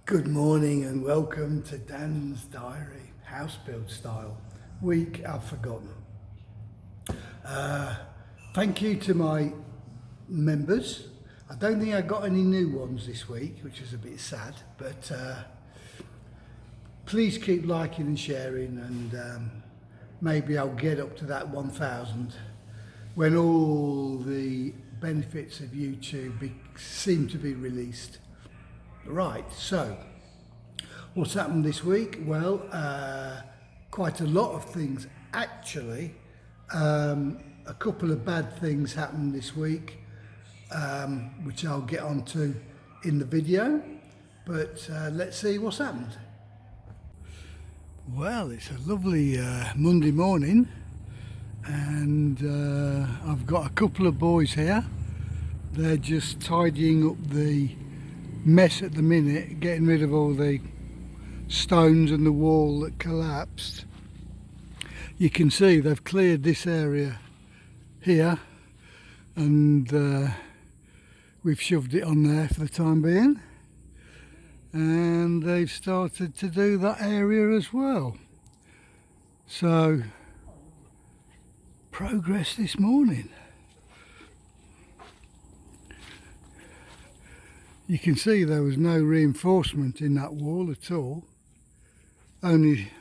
Good morning and welcome to Dan's Diary, house build style, week I've forgotten. Thank you to my members. I don't think I got any new ones this week, which is a bit sad, but please keep liking and sharing, and maybe I'll get up to that 1,000 when all the benefits of YouTube seem to be released. Right, so what's happened this week? Well, quite a lot of things actually. A couple of bad things happened this week, which I'll get onto in the video, but let's see what's happened. Well, it's a lovely Monday morning, and I've got a couple of boys here. They're just tidying up the mess at the minute, getting rid of all the stones and the wall that collapsed. You can see they've cleared this area here, and we've shoved it on there for the time being, and they've started to do that area as well. So progress this morning. You can see there was no reinforcement in that wall at all, only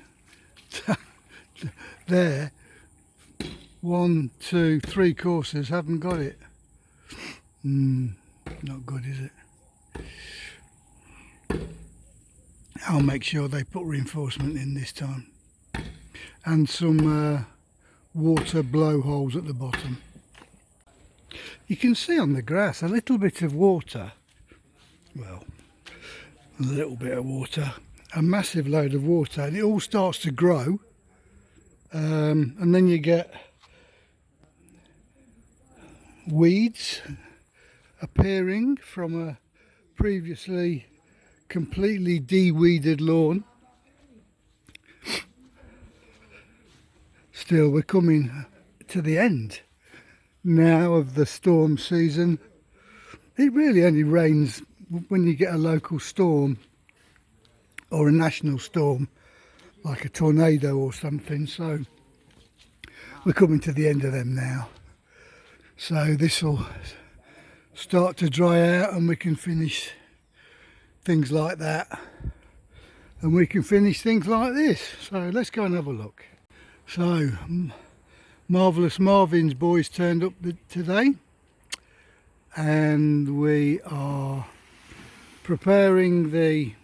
there 1, 2, 3 courses haven't got it. Not good, is it? I'll make sure they put reinforcement in this time, and some water blowholes at the bottom. You can see on the grass a little bit of water. Well, a little bit of water, a massive load of water, and it all starts to grow, and then you get weeds appearing from a previously completely de-weeded lawn. Still, we're coming to the end now of the storm season. It really only rains when you get a local storm or a national storm like a tornado or something, so we're coming to the end of them now. So this will start to dry out and we can finish things like that, and we can finish things like this. So let's go and have a look. So Marvellous Marvin's boys turned up today, and we are preparing the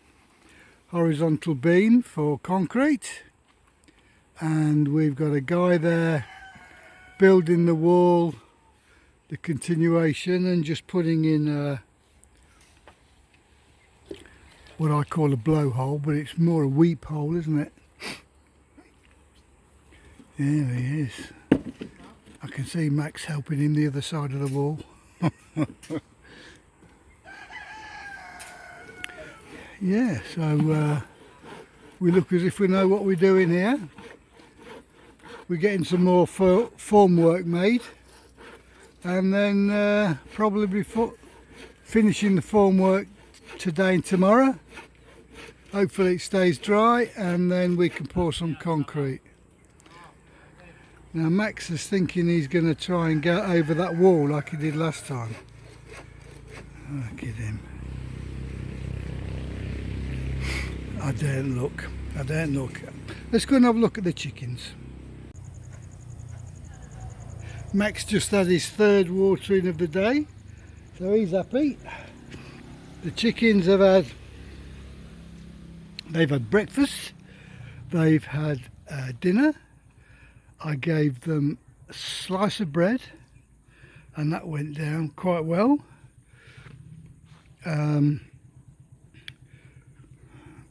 horizontal beam for concrete, and we've got a guy there building the wall, the continuation, and just putting in what I call a blowhole, but it's more a weep hole, isn't it? There he is. I can see Max helping him the other side of the wall. Yeah, so we look as if we know what we're doing here. We're getting some more form work made, and then probably before finishing the form work today and tomorrow. Hopefully it stays dry, and then we can pour some concrete. Now Max is thinking he's going to try and get over that wall like he did last time. Look at him. I daren't look. Let's go and have a look at the chickens. Max just had his third watering of the day, so he's happy. The chickens they've had breakfast, they've had dinner. I gave them a slice of bread, and that went down quite well.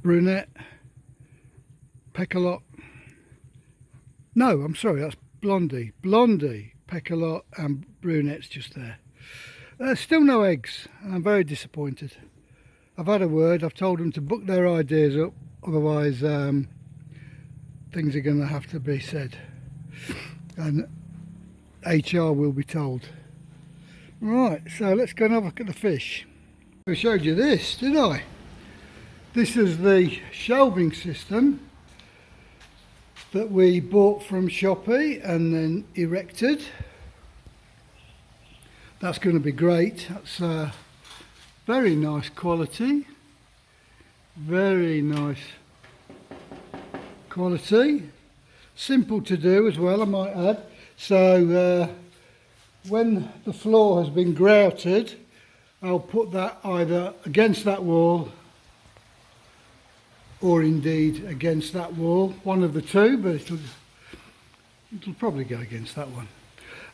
Brunette, Peckalot. No, I'm sorry, that's Blondie. Blondie, Peckalot, and Brunette's just there. Still no eggs, and I'm very disappointed. I've had a word, I've told them to book their ideas up, otherwise things are going to have to be said, and HR will be told. Right, so let's go and have a look at the fish. I showed you this, did I? This is the shelving system that we bought from Shopee and then erected. That's going to be great. That's very nice quality. Very nice quality. Simple to do as well, I might add. So when the floor has been grouted, I'll put that either against that wall or indeed against that wall, one of the two, but it'll probably go against that one.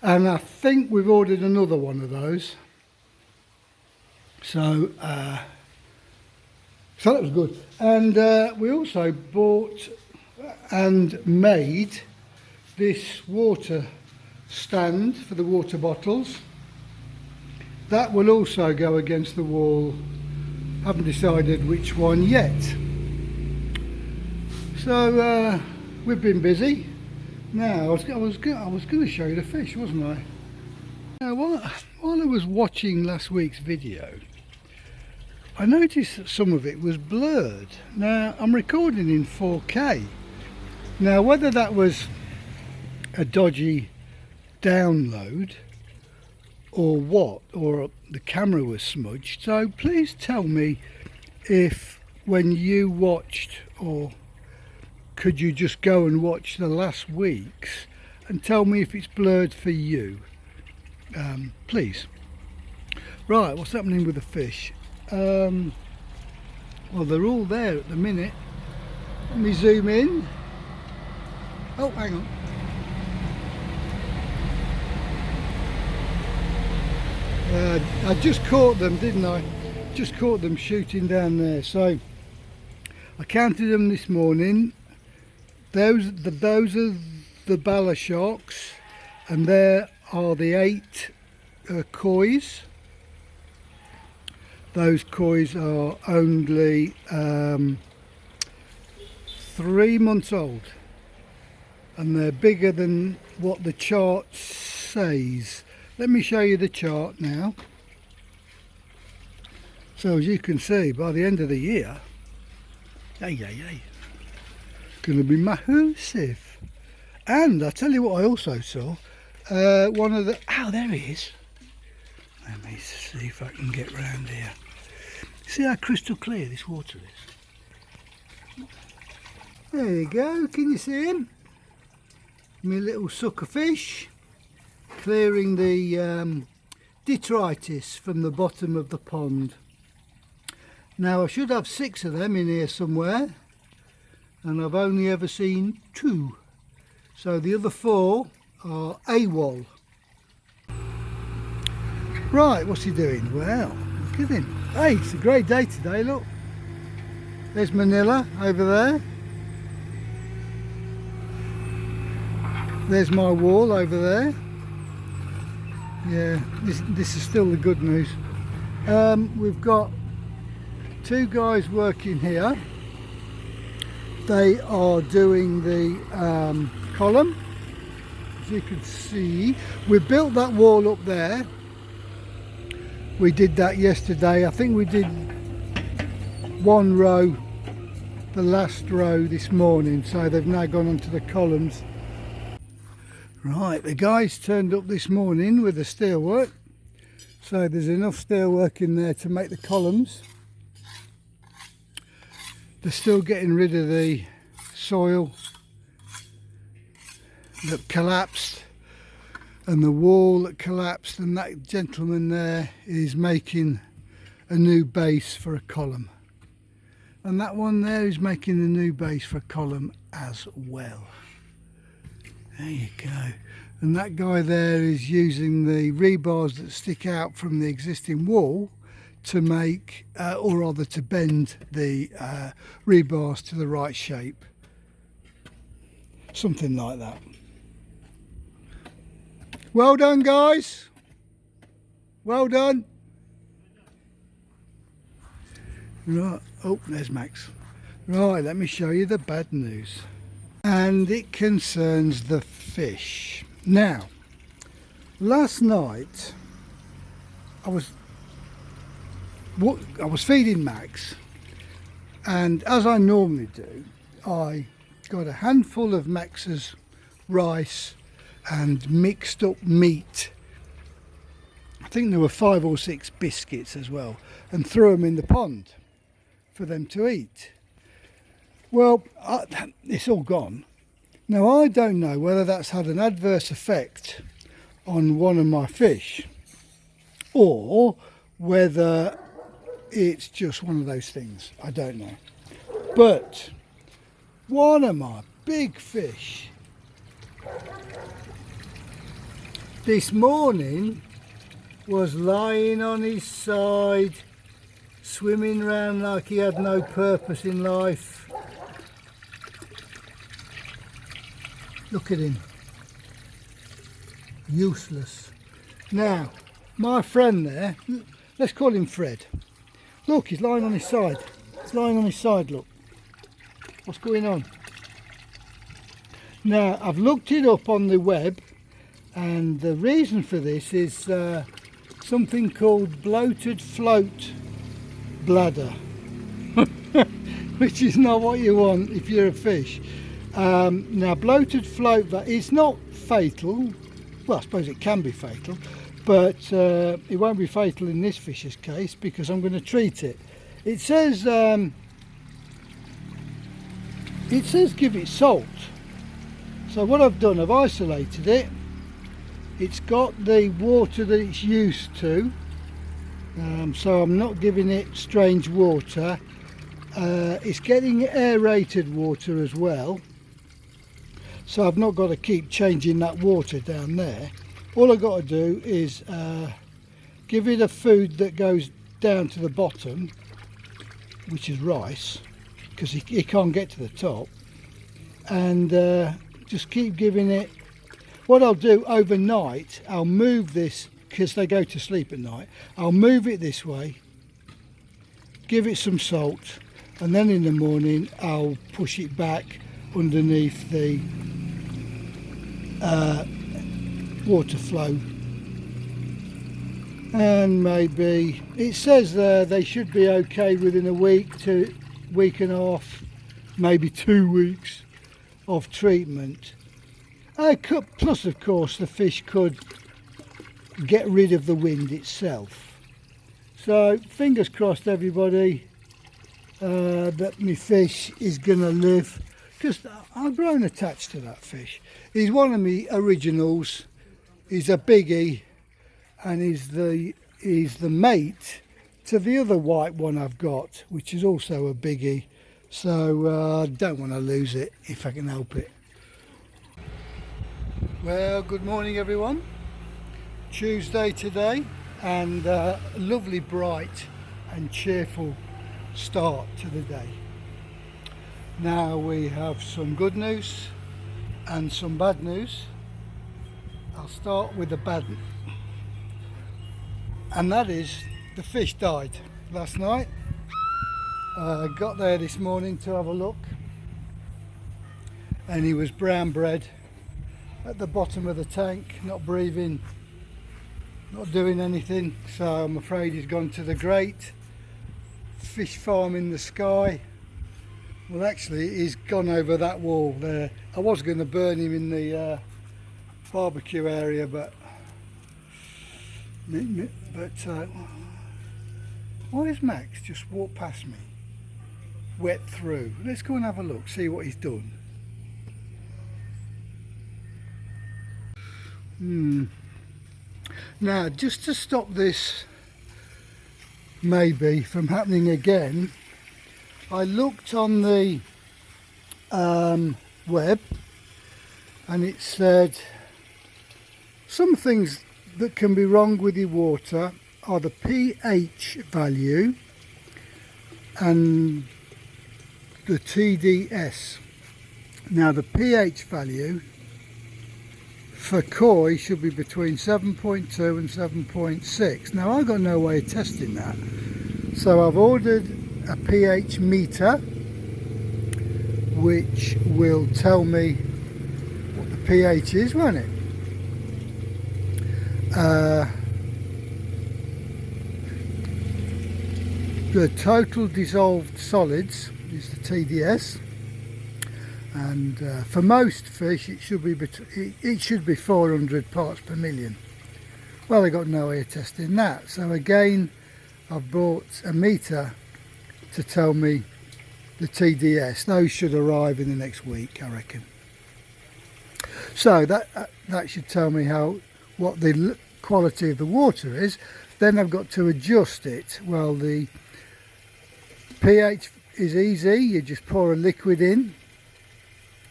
And I think we've ordered another one of those. So that was good. And we also bought and made this water stand for the water bottles. That will also go against the wall. Haven't decided which one yet. So we've been busy. Now I was going to show you the fish, wasn't I? Now while I was watching last week's video, I noticed that some of it was blurred. Now I'm recording in 4K. Now whether that was a dodgy download or what, or the camera was smudged, so please tell me if when you watched, or could you just go and watch the last week's and tell me if it's blurred for you, please. Right, what's happening with the fish? Well, they're all there at the minute. Let me zoom in. Oh, hang on. I just caught them, didn't I? Just caught them shooting down there. So I counted them this morning. Those are the bala sharks, and there are the 8 kois. Those kois are only 3 months old, and they're bigger than what the chart says. Let me show you the chart now. So as you can see, by the end of the year, going to be massive. And I tell you what I also saw, one of the, oh there he is. Let me see if I can get round here. See how crystal clear this water is? There you go, can you see him? My little sucker fish, clearing the detritus from the bottom of the pond. Now I should have 6 of them in here somewhere, and I've only ever seen 2. So the other 4 are AWOL. Right, what's he doing? Well, look at him. Hey, it's a great day today, look. There's Manila over there. There's my wall over there. Yeah, this is still the good news. We've got 2 guys working here. They are doing the column. As you can see, we built that wall up there. We did that yesterday. I think we did 1 row, the last row this morning, so they've now gone onto the columns. Right, the guys turned up this morning with the steelwork, so there's enough steelwork in there to make the columns. They're still getting rid of the soil that collapsed and the wall that collapsed, and that gentleman there is making a new base for a column, and that one there is making a new base for a column as well. There you go. And that guy there is using the rebars that stick out from the existing wall to make, or rather to bend the rebars to the right shape. Something like that. Well done, guys. Well done. Right, oh, there's Max. Right, let me show you the bad news. And it concerns the fish. Now, last night I was feeding Max, And as I normally do, I got a handful of Max's rice and mixed up meat. I think there were 5 or 6 biscuits as well, and threw them in the pond for them to eat. Well, it's all gone. Now I don't know whether that's had an adverse effect on one of my fish, or whether it's just one of those things. I don't know. But one of my big fish this morning was lying on his side, swimming around like he had no purpose in life. Look at him. Useless. Now, my friend there, let's call him Fred. Look, he's lying on his side. He's lying on his side, look. What's going on? Now, I've looked it up on the web, and the reason for this is something called bloated float bladder, which is not what you want if you're a fish. Now, bloated float, it's not fatal. Well, I suppose it can be fatal, but it won't be fatal in this fish's case because I'm going to treat it. It says give it salt. So what I've done, I've isolated it. It's got the water that it's used to, so I'm not giving it strange water. It's getting aerated water as well, so I've not got to keep changing that water down there. All I've got to do is give it a food that goes down to the bottom, which is rice, because he can't get to the top, and just keep giving it. What I'll do overnight, I'll move this, because they go to sleep at night, I'll move it this way, give it some salt, and then in the morning I'll push it back underneath the water flow. And maybe, it says they should be okay within a week to week and a half, maybe 2 weeks of treatment. Plus, of course, the fish could get rid of the wind itself. So, fingers crossed, everybody, that my fish is going to live, because I've grown attached to that fish. He's one of my originals. He's a biggie, and he's the mate to the other white one I've got, which is also a biggie. So, I don't want to lose it if I can help it. Well, good morning everyone. Tuesday today, and a lovely bright and cheerful start to the day. Now we have some good news and some bad news. I'll start with the bad, and that is the fish died last night. I got there this morning to have a look, and he was brown bread at the bottom of the tank, not breathing, not doing anything. So I'm afraid he's gone to the great fish farm in the sky. Well, actually he's gone over that wall there. I was going to burn him in the barbecue area, but why has Max just walked past me wet through? Let's go and have a look, see what he's done. Now, just to stop this maybe from happening again, I looked on the web, and it said some things that can be wrong with your water are the pH value and the TDS. Now, the pH value for koi should be between 7.2 and 7.6. Now, I've got no way of testing that, so I've ordered a pH meter which will tell me what the pH is, won't it? The total dissolved solids is the TDS, and for most fish it should be 400 parts per million. Well, they got no way of testing that, so again I've bought a meter to tell me the TDS. Those should arrive in the next week, I reckon. So that should tell me what the quality of the water is. Then I've got to adjust it. Well, the pH is easy. You just pour a liquid in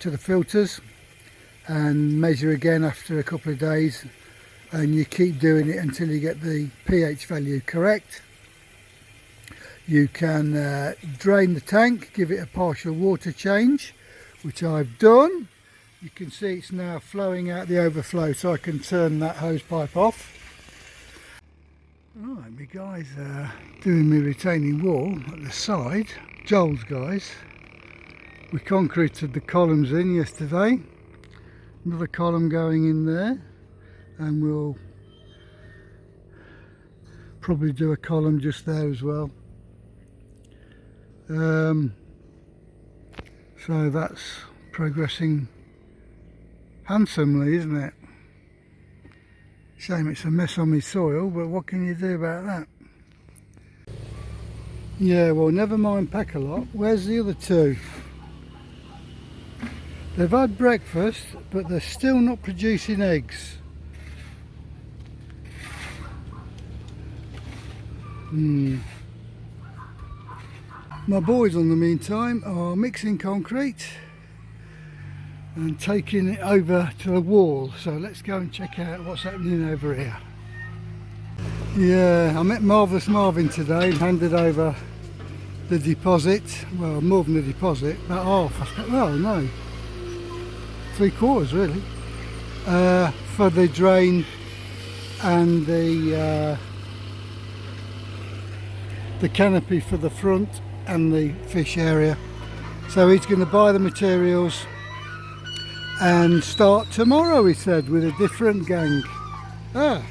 to the filters and measure again after a couple of days, and you keep doing it until you get the pH value correct. You can drain the tank, give it a partial water change, which I've done. You can see it's now flowing out the overflow, so I can turn that hose pipe off. Right, my guys are doing my retaining wall at the side. Joel's guys. We concreted the columns in yesterday. Another column going in there, and we'll probably do a column just there as well. So that's progressing handsomely, isn't it? Shame it's a mess on my soil, but what can you do about that? Yeah, well, never mind pack a lot. Where's the other two? They've had breakfast, but they're still not producing eggs. My boys, in the meantime, are mixing concrete and taking it over to the wall. So let's go and check out what's happening over here. Yeah, I met Marvellous Marvin today and handed over the deposit. Well, more than the deposit, about half. Well, no, 3/4 really, for the drain and the canopy for the front and the fish area. So he's going to buy the materials and start tomorrow, he said, with a different gang. Now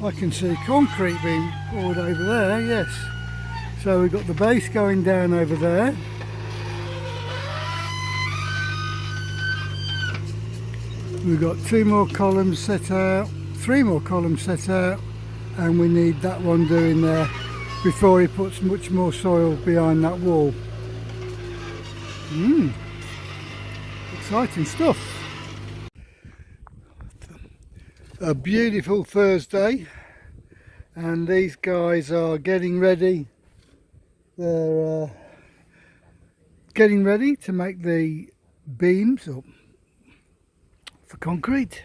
I can see concrete being poured over there, yes. So we've got the base going down over there. We've got 2 more columns set out, 3 more columns set out, and we need that one doing there before he puts much more soil behind that wall. Exciting stuff. A beautiful Thursday, and these guys are getting ready. They're getting ready to make the beams up for concrete.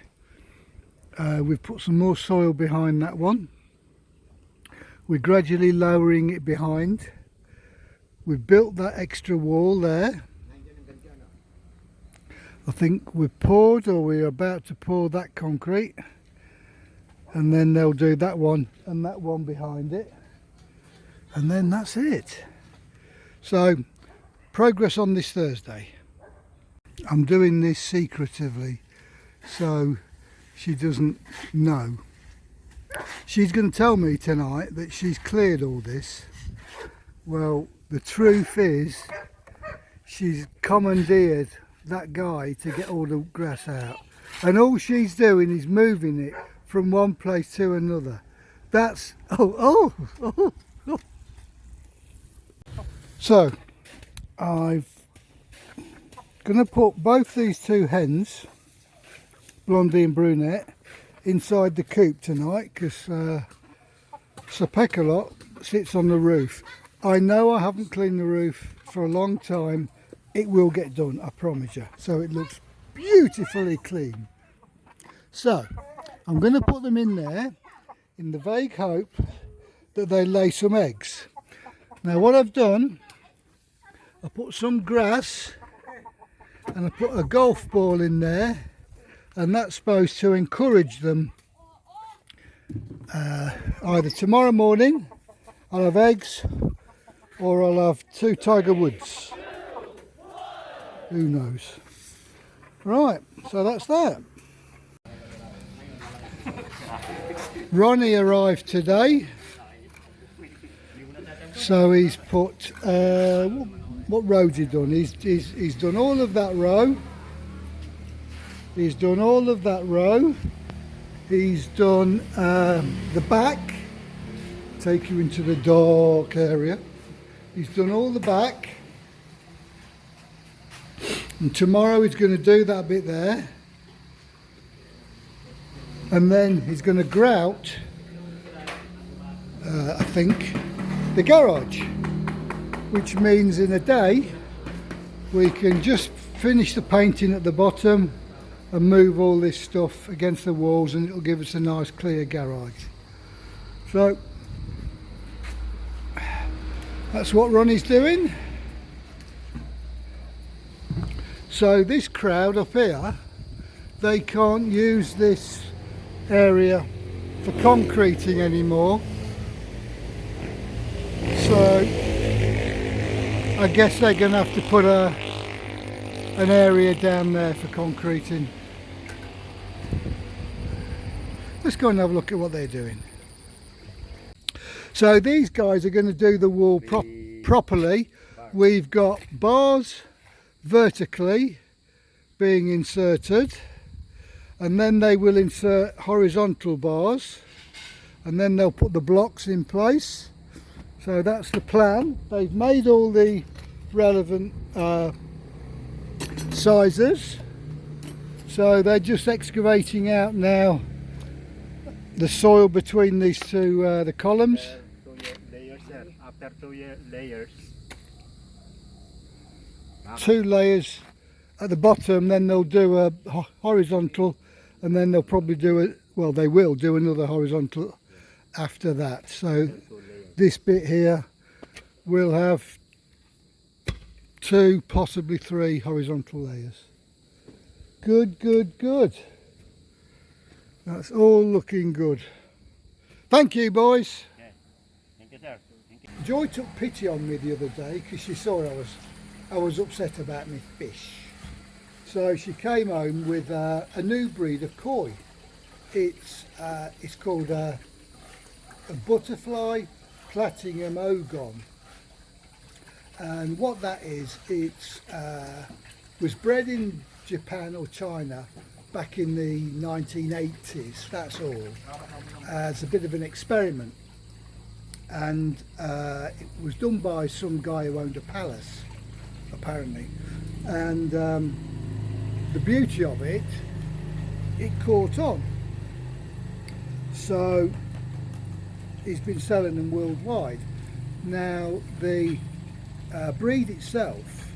We've put some more soil behind that one. We're gradually lowering it behind. We've built that extra wall there. I think we've poured, or we're about to pour, that concrete, and then they'll do that one and that one behind it, and then that's it. So progress on this Thursday. I'm doing this secretively, so she doesn't know. She's going to tell me tonight that she's cleared all this. Well, the truth is she's commandeered that guy to get all the grass out, and all she's doing is moving it from one place to another. That's oh. So I'm gonna put both these 2 hens, Blondie and Brunette, inside the coop tonight, because Sir Peckalot sits on the roof. I know I haven't cleaned the roof for a long time. It will get done, I promise you. So it looks beautifully clean. So I'm going to put them in there in the vague hope that they lay some eggs. Now what I've done, I put some grass and I put a golf ball in there, and that's supposed to encourage them. Either tomorrow morning I'll have eggs, or I'll have 2 Tiger Woods. Who knows? Right, so that's that. Ronnie arrived today, So he's put, what road's he done? He's done all of that row. He's done all of that row. He's done the back, take you into the dark area. He's done all the back. And tomorrow he's going to do that bit there. And then he's going to grout, I think, the garage. Which means in a day we can just finish the painting at the bottom and move all this stuff against the walls, and it'll give us a nice clear garage. So that's what Ronnie's doing. So this crowd up here, they can't use this area for concreting anymore. So I guess they're going to have to put an area down there for concreting. Let's go and have a look at what they're doing. So these guys are going to do the wall properly. We've got bars vertically being inserted, and then they will insert horizontal bars, and then they'll put the blocks in place. So that's the plan. They've made all the relevant sizes, so they're just excavating out now the soil between these two the columns. After 2 layers. Two layers at the bottom, then they'll do a horizontal, and then they'll probably do they will do another horizontal after that. So this bit here will have 2, possibly 3 horizontal layers. Good, good, good. That's all looking good. Thank you, boys. Yeah. Thank you, sir. Thank you. Joy took pity on me the other day because she saw I was upset about my fish. So she came home with a new breed of koi. It's called a butterfly platinum ogon. And what that is, it's was bred in Japan or China back in the 1980s, that's all, as a bit of an experiment. And it was done by some guy who owned a palace, apparently. And the beauty of it, it caught on. So he's been selling them worldwide. Now the breed itself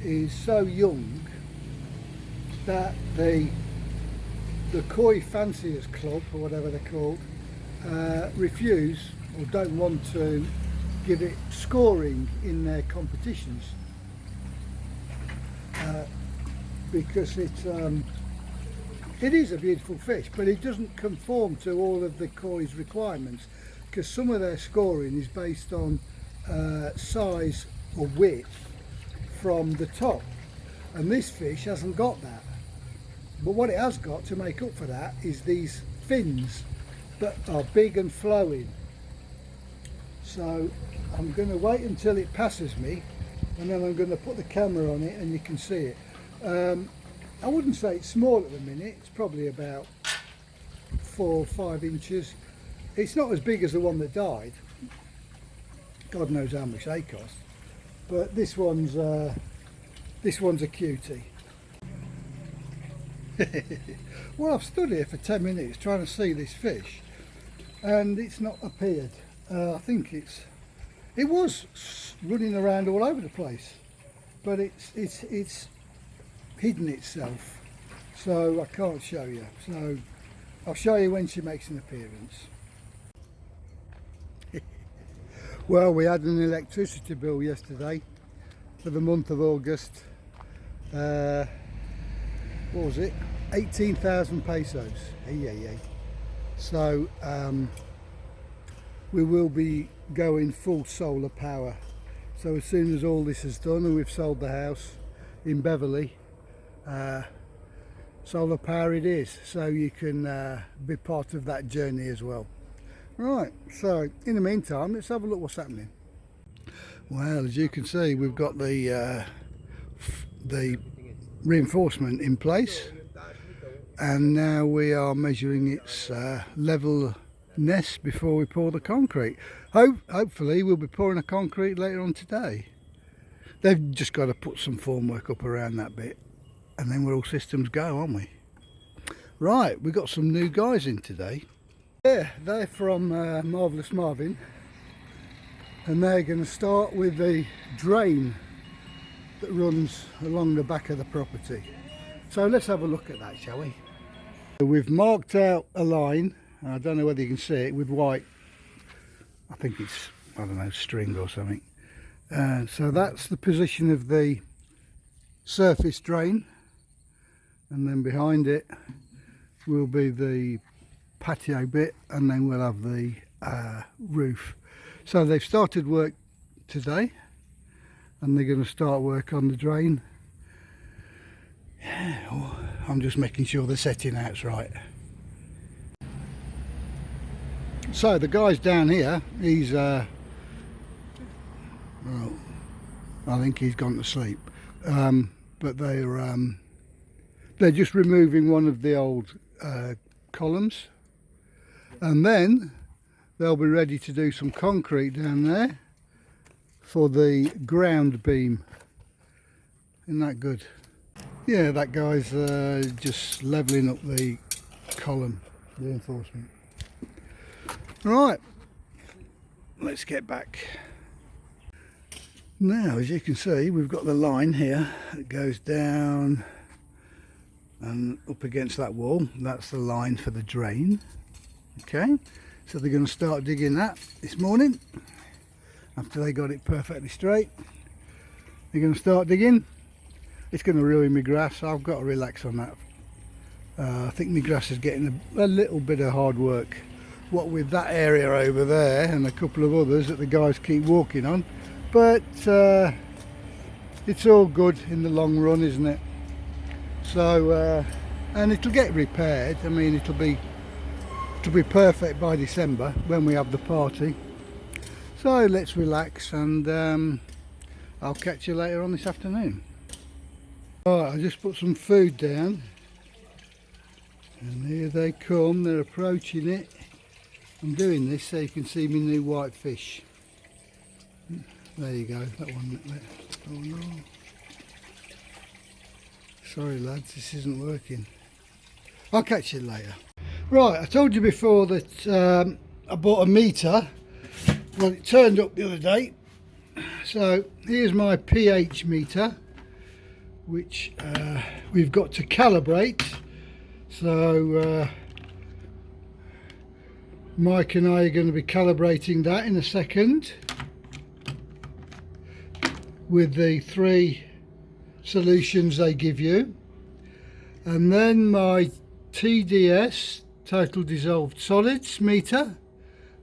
is so young that the Koi Fanciers Club, or whatever they're called, refuse or don't want to give it scoring in their competitions because it is a beautiful fish, but it doesn't conform to all of the Koi's requirements, because some of their scoring is based on size or width from the top, and this fish hasn't got that. But what it has got to make up for that is these fins that are big and flowing. So I'm going to wait until it passes me, and then I'm going to put the camera on it and you can see it. I wouldn't say it's small at the minute, it's probably about 4 or 5 inches. It's not as big as the one that died. God knows how much they cost. But this one's a cutie. Well, I've stood here for 10 minutes trying to see this fish, and it's not appeared. I think it was running around all over the place, but it's hidden itself, so I can't show you. So I'll show you when she makes an appearance. Well, we had an electricity bill yesterday for the month of August. What was it? 18,000 pesos. Hey. So we will be going full solar power. So as soon as all this is done and we've sold the house in Beverley, solar power it is. So you can be part of that journey as well. Right, so in the meantime, let's have a look what's happening. Well, as you can see, we've got the reinforcement in place, and now we are measuring its levelness before we pour the concrete. Hopefully we'll be pouring a concrete later on today. They've just got to put some formwork up around that bit, and then we're all systems go, aren't we? Right, we've got some new guys in today. Yeah, they're from Marvellous Marvin, and they're going to start with the drain that runs along the back of the property. So let's have a look at that, shall we? We've marked out a line, I don't know whether you can see it, with white, I think it's, I don't know, string or something. So that's the position of the surface drain, and then behind it will be the patio bit, and then we'll have the roof. So they've started work today, and they're going to start work on the drain. I'm just making sure the setting out's right. So the guy's down here, he's well, I think he's gone to sleep, but they're just removing one of the old columns, and then they'll be ready to do some concrete down there for the ground beam. Isn't that good? Yeah, that guy's just levelling up the column reinforcement. Right, let's get back. Now, as you can see, we've got the line here that goes down and up against that wall. That's the line for the drain. Okay, so they're going to start digging that this morning after they got it perfectly straight. They're going to start digging. It's going to ruin my grass. I've got to relax on that. I think my grass is getting a little bit of hard work. What with that area over there and a couple of others that the guys keep walking on, but it's all good in the long run, isn't it? So and it'll get repaired. I mean, it'll be perfect by December when we have the party. So let's relax, and I'll catch you later on this afternoon. Alright, I just put some food down, and here they come. They're approaching it. I'm doing this so you can see my new white fish. There you go, that one there. Oh no. Sorry lads, this isn't working. I'll catch you later. Right, I told you before that I bought a meter. Well, it turned up the other day. So here's my pH meter, which we've got to calibrate. So Mike and I are going to be calibrating that in a second with the 3 solutions they give you, and then my TDS, total dissolved solids meter,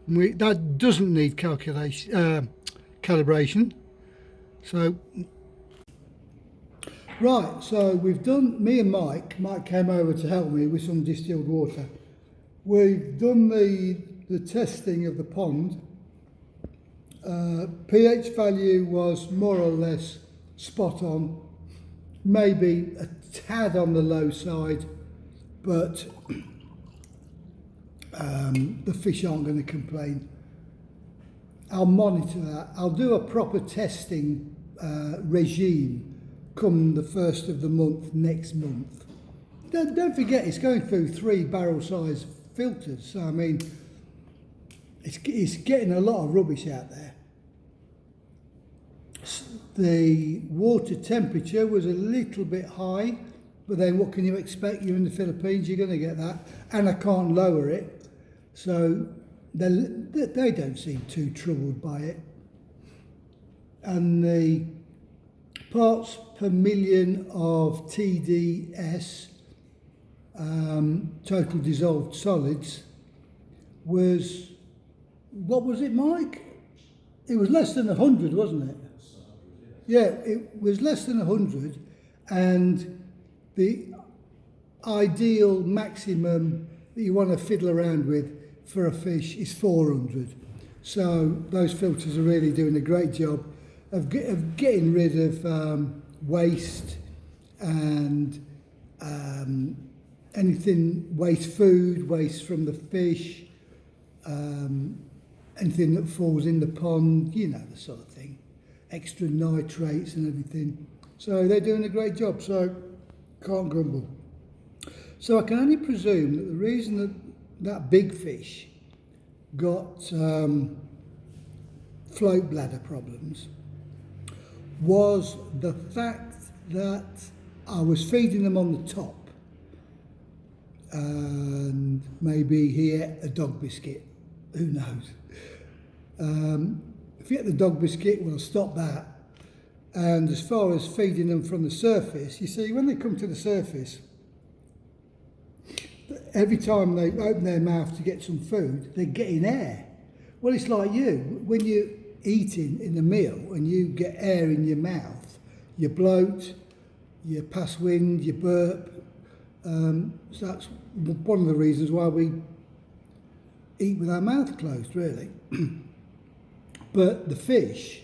that doesn't need calibration. So right, so we've done, me and Mike came over to help me with some distilled water. We've done the testing of the pond. pH value was more or less spot on, maybe a tad on the low side, but the fish aren't going to complain. I'll monitor that. I'll do a proper testing regime come the 1st of the month next month. Don't forget, it's going through 3 barrel size filters, so I mean it's getting a lot of rubbish out there. The water temperature was a little bit high, but then what can you expect? You're in the Philippines, you're going to get that, and I can't lower it, so they don't seem too troubled by it. And the parts per million of TDS, total dissolved solids, was, what was it, Mike? It was less than 100, wasn't it? Yeah, it was less than 100, and the ideal maximum that you want to fiddle around with for a fish is 400. So those filters are really doing a great job of getting rid of waste and anything, waste food, waste from the fish, anything that falls in the pond, you know, the sort of thing, extra nitrates and everything. So they're doing a great job, so can't grumble. So I can only presume that the reason that that big fish got float bladder problems was the fact that I was feeding them on the top, and maybe he ate a dog biscuit, who knows. If you ate the dog biscuit, well, stop that. And as far as feeding them from the surface, you see, when they come to the surface, every time they open their mouth to get some food, they're getting air. Well, it's like you, when you're eating in a meal and you get air in your mouth, you bloat, you pass wind, you burp. So that's one of the reasons why we eat with our mouth closed, really. But the fish,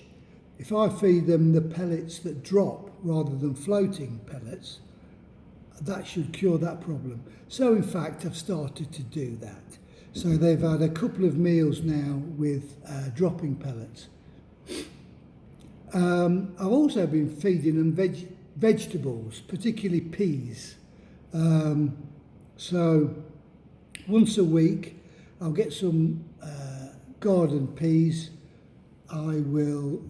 if I feed them the pellets that drop rather than floating pellets, that should cure that problem. So in fact, I've started to do that. So they've had a couple of meals now with dropping pellets. I've also been feeding them vegetables, particularly peas. So once a week, I'll get some garden peas. I will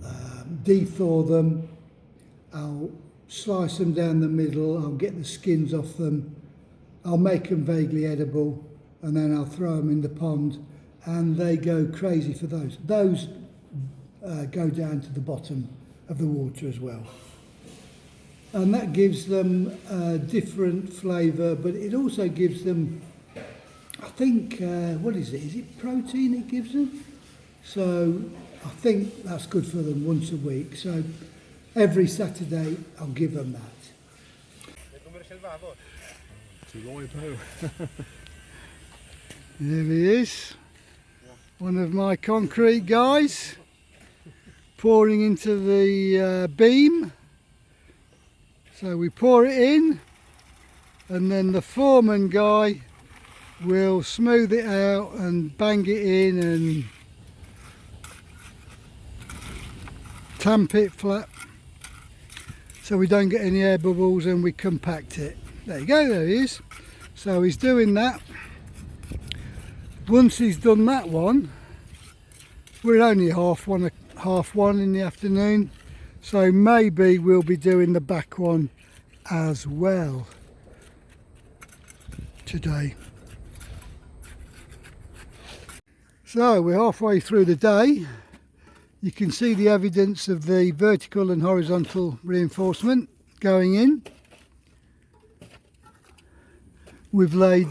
de-thaw them. I'll slice them down the middle. I'll get the skins off them. I'll make them vaguely edible, and then I'll throw them in the pond, and they go crazy for those. Those go down to the bottom of the water as well. And that gives them a different flavour, but it also gives them, I think, what is it? Is it protein it gives them? So I think that's good for them once a week. So every Saturday I'll give them that. There he is, one of my concrete guys, pouring into the beam. So we pour it in, and then the foreman guy will smooth it out and bang it in and tamp it flat so we don't get any air bubbles, and we compact it. There you go, there he is. So he's doing that. Once he's done that one, we're only half one in the afternoon, so maybe we'll be doing the back one as well today. So we're halfway through the day. You can see the evidence of the vertical and horizontal reinforcement going in. We've laid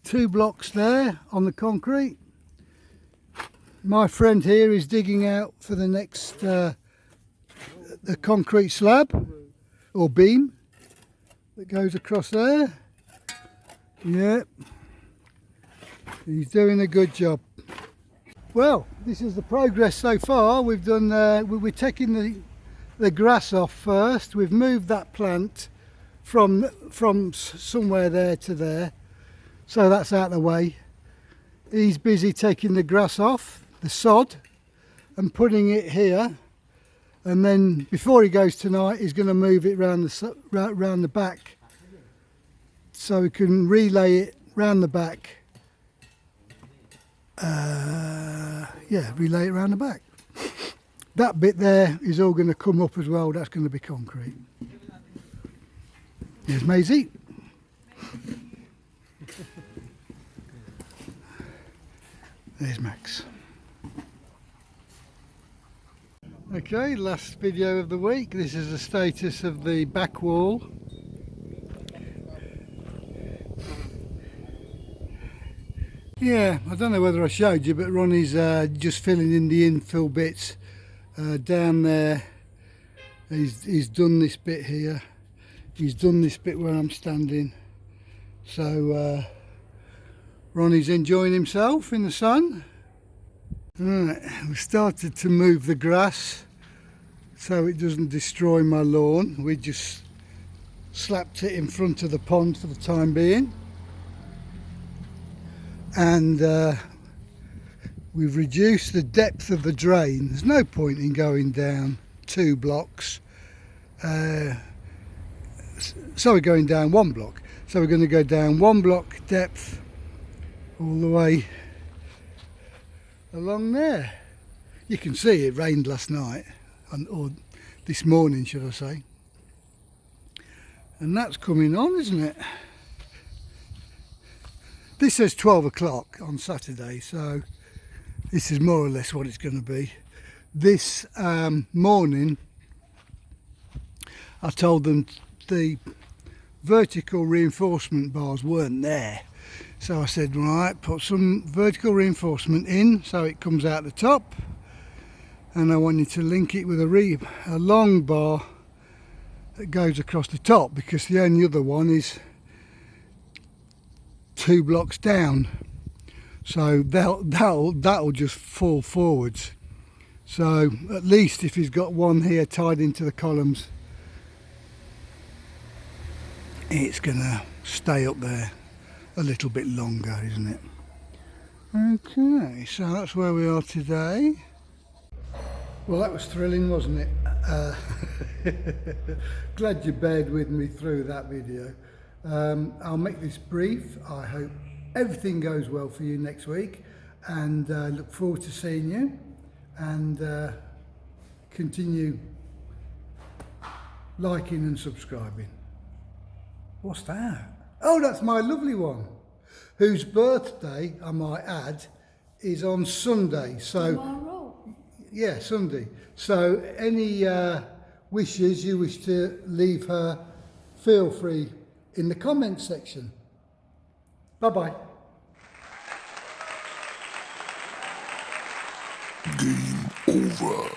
2 blocks there on the concrete. My friend here is digging out for the next the concrete slab or beam that goes across there. Yeah, he's doing a good job. Well, this is the progress so far. We've done. We're taking the grass off first. We've moved that plant from somewhere there to there, so that's out of the way. He's busy taking the grass off, the sod, and putting it here. And then before he goes tonight, he's going to move it round the back, so he can relay it round the back. Relay it around the back. That bit there is all going to come up as well. That's going to be concrete. Here's Maisie. There's Max. Okay, last video of the week. This is the status of the back wall. Yeah, I don't know whether I showed you, but Ronnie's just filling in the infill bits down there. He's done this bit here. He's done this bit where I'm standing. So Ronnie's enjoying himself in the sun. Right, we started to move the grass so it doesn't destroy my lawn. We just slapped it in front of the pond for the time being, and we've reduced the depth of the drain. There's no point in going down 2 blocks, so we're going down 1 block. So we're going to go down 1 block depth all the way along there. You can see it rained last night, or this morning should I say, and that's coming on, isn't it? This says 12 o'clock on Saturday, so this is more or less what it's going to be. This morning I told them the vertical reinforcement bars weren't there, so I said, right, put some vertical reinforcement in so it comes out the top, and I wanted to link it with a long bar that goes across the top, because the only other one is 2 blocks down, so that'll just fall forwards. So at least if he's got one here tied into the columns, it's gonna stay up there a little bit longer, isn't it? Okay, so that's where we are today. Well, that was thrilling, wasn't it? Glad you bared with me through that video. I'll make this brief. I hope everything goes well for you next week, and look forward to seeing you, and continue liking and subscribing. What's that? Oh, that's my lovely one, whose birthday, I might add, is on Sunday. So Tomorrow. yeah, Sunday. So any wishes you wish to leave her, feel free in the comments section. Bye-bye. Game over.